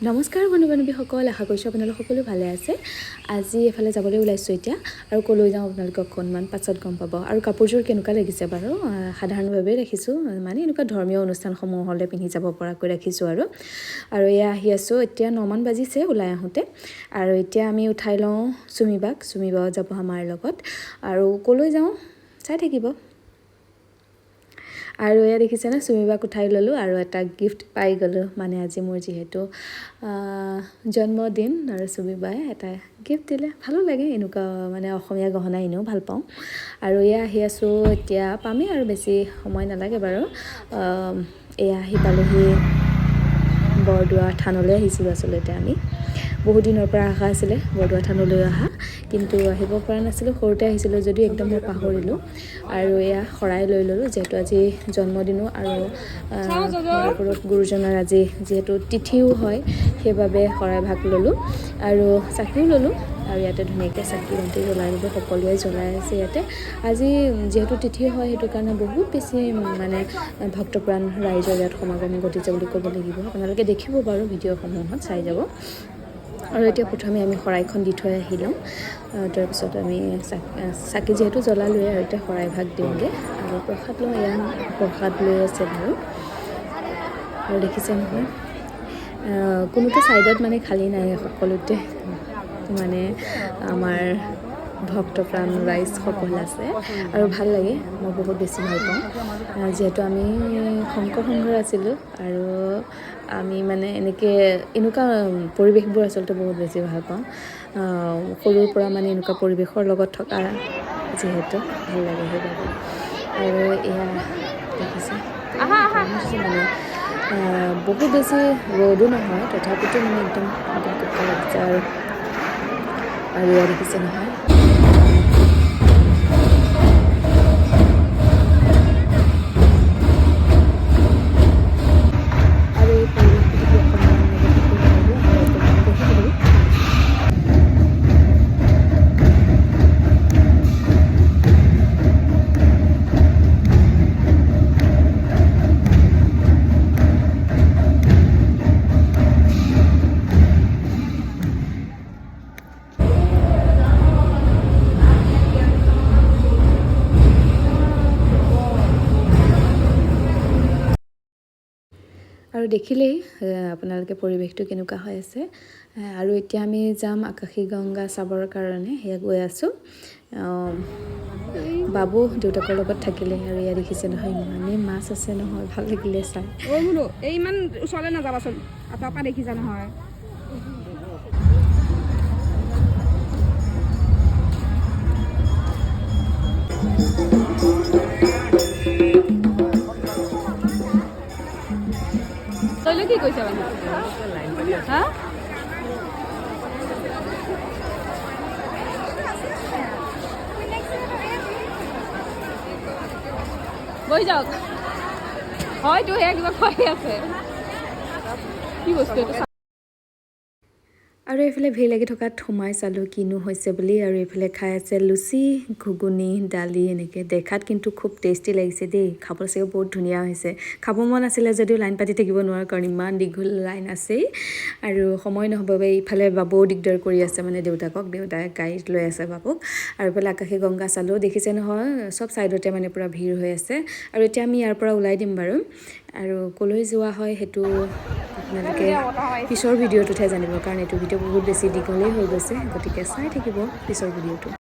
নমস্কাৰ বন্ধু বান্ধৱীসকল, আশা কৰিছোঁ আপোনালোক সকলো ভালে আছে। আজি এফালে যাবলৈ ওলাইছোঁ এতিয়া, আৰু ক'লৈ যাওঁ আপোনালোকে অকণমান পাছত গম পাব। আৰু কাপোৰযোৰ কেনেকুৱা লাগিছে বাৰু, সাধাৰণভাৱে ৰাখিছোঁ, মানে এনেকুৱা ধৰ্মীয় অনুষ্ঠানসমূহলৈ পিন্ধি যাব পৰাকৈ ৰাখিছোঁ। আৰু এয়া আহি আছোঁ, এতিয়া 9 মান বাজিছে ওলাই আহোঁতে। আৰু এতিয়া আমি উঠাই লওঁ চুমিবাক যাব আমাৰ লগত। আৰু ক'লৈ যাওঁ চাই থাকিব। আৰু এয়া দেখিছেনে, চুমিবাক উঠাই ল'লোঁ আৰু এটা গিফ্ট পাই গ'লোঁ। মানে আজি মোৰ যিহেতু জন্মদিন, আৰু চুমিবাই এটা গিফ্ট দিলে, ভালো লাগে। এনেকুৱা মানে অসমীয়া গহনা এনেও ভাল পাওঁ। আৰু এয়া আহি আছোঁ, এতিয়া পামেই আৰু বেছি সময় নালাগে বাৰু। এয়া আহি পালোহি বৰদোৱা থানলৈ আহিছিলোঁ আচলতে আমি। বহুত দিনৰ পৰা আশা আছিলে বৰদোৱা থানলৈ অহা, কিন্তু আহিব পৰা নাছিলোঁ। সৰুতে আহিছিলোঁ যদিও একদম মই পাহৰিলোঁ। আৰু এয়া শৰাই লৈ ল'লোঁ, যিহেতু আজি জন্মদিনো, আৰু মহাপুৰুষ গুৰুজনাৰ আজি যিহেতু তিথিও হয়, সেইবাবে শৰাই ভাগ ল'লোঁ। আৰু চাকিও ল'লোঁ, আৰু ইয়াতে ধুনীয়াকৈ চাকি বন্তি জ্বলাই ল'লোঁ। সকলোৱে জ্বলাই আছে ইয়াতে। আজি যিহেতু তিথি হয়, সেইটো কাৰণে বহুত বেছি মানে ভক্তপ্ৰাণ ৰাইজৰ ইয়াত সমাগম ঘটিছে বুলি ক'ব লাগিব। আপোনালোকে দেখিব বাৰু ভিডিঅ'সমূহত চাই যাব। আৰু এতিয়া প্ৰথমে আমি শৰাইখন দি থৈ আহি লওঁ। তাৰপিছত আমি চাকি যিহেতু জ্বলালোৱে, আৰু এতিয়া শৰাই ভাগ দিওঁগৈ। আৰু প্ৰসাদ লওঁ, এয়া প্ৰসাদ লৈ আছে বাৰু। আৰু দেখিছে নহয়, কোনোটো ছাইডত মানে খালী নাই, সকলোতে মানে আমাৰ ভক্তপ্ৰাণ ৰাইজসকল আছে। আৰু ভাল লাগে, মই বহুত বেছি ভাল পাওঁ। যিহেতু আমি শংকৰ সংঘৰ আছিলোঁ, আৰু আমি মানে এনেকুৱা পৰিৱেশবোৰ আচলতে বহুত বেছি ভাল পাওঁ। সৰুৰ পৰা মানে এনেকুৱা পৰিৱেশৰ লগত থকা যিহেতু ভাল লাগে সেইবাবে। আৰু এয়া দেখিছে মানে বহুত বেছি ৰ'দো নহয়, তথাপিতো মানে একদম লাগিছে। আৰু এয়া দেখিছে নহয়, আৰু এই পৰিৱেশটো যদি অকণমান অনুভৱ কৰিব পাৰোঁ, আমি অকণমান বহি দিলোঁ। আৰু দেখিলেই আপোনালোকে পৰিৱেশটো কেনেকুৱা হৈ আছে। আৰু এতিয়া আমি যাম আকাশী গংগা চাবৰ কাৰণে, সেয়া গৈ আছোঁ। বাবু দেউতাকৰ লগত থাকিলে। আৰু এয়া দেখিছে নহয়, ইমানেই মাছ আছে নহয়, ভাল লাগিলে চাই। এই ইমান ওচৰলৈ নাযাবাচোন, আঁতৰৰ পৰা দেখিছা নহয়। তইলৈ কি কৈছা মানে? হা? বহি যাওক। হয়তো সেয়া কিবা খুৱাই আছে। কি বস্তু এইটো? আৰু এইফালে ভিৰ লাগি থকাত সোমাই চালোঁ কিনো হৈছে বুলি। আৰু এইফালে খাই আছে লুচি, ঘুগুনি, দালি এনেকৈ। দেখাত কিন্তু খুব টেষ্টি লাগিছে দেই, খাবলৈ চাগে বহুত ধুনীয়া হৈছে। খাব মন আছিলে যদিও লাইন পাতি থাকিব নোৱাৰোঁ, কাৰণ ইমান দীঘল লাইন আছেই। আৰু সময় নহ'ব বাবে ইফালে বাবুও দিগদাৰ কৰি আছে, মানে দেউতাই গাড়ীত লৈ আছে বাবুক। আৰু এইফালে আকাশী গংগা চালোঁ, দেখিছে নহয়, চব ছাইডতে মানে পূৰা ভিৰ হৈ আছে। আৰু এতিয়া আমি ইয়াৰ পৰা ওলাই দিম বাৰু। আৰু ক'লৈ যোৱা হয় সেইটো আপোনালোকে পিছৰ ভিডিঅ'টোতহে জানিব, কাৰণ এইটো ভিডিঅ' বহুত বেছি দীঘলেই হৈ গৈছে। গতিকে চাই থাকিব পিছৰ ভিডিঅ'টো।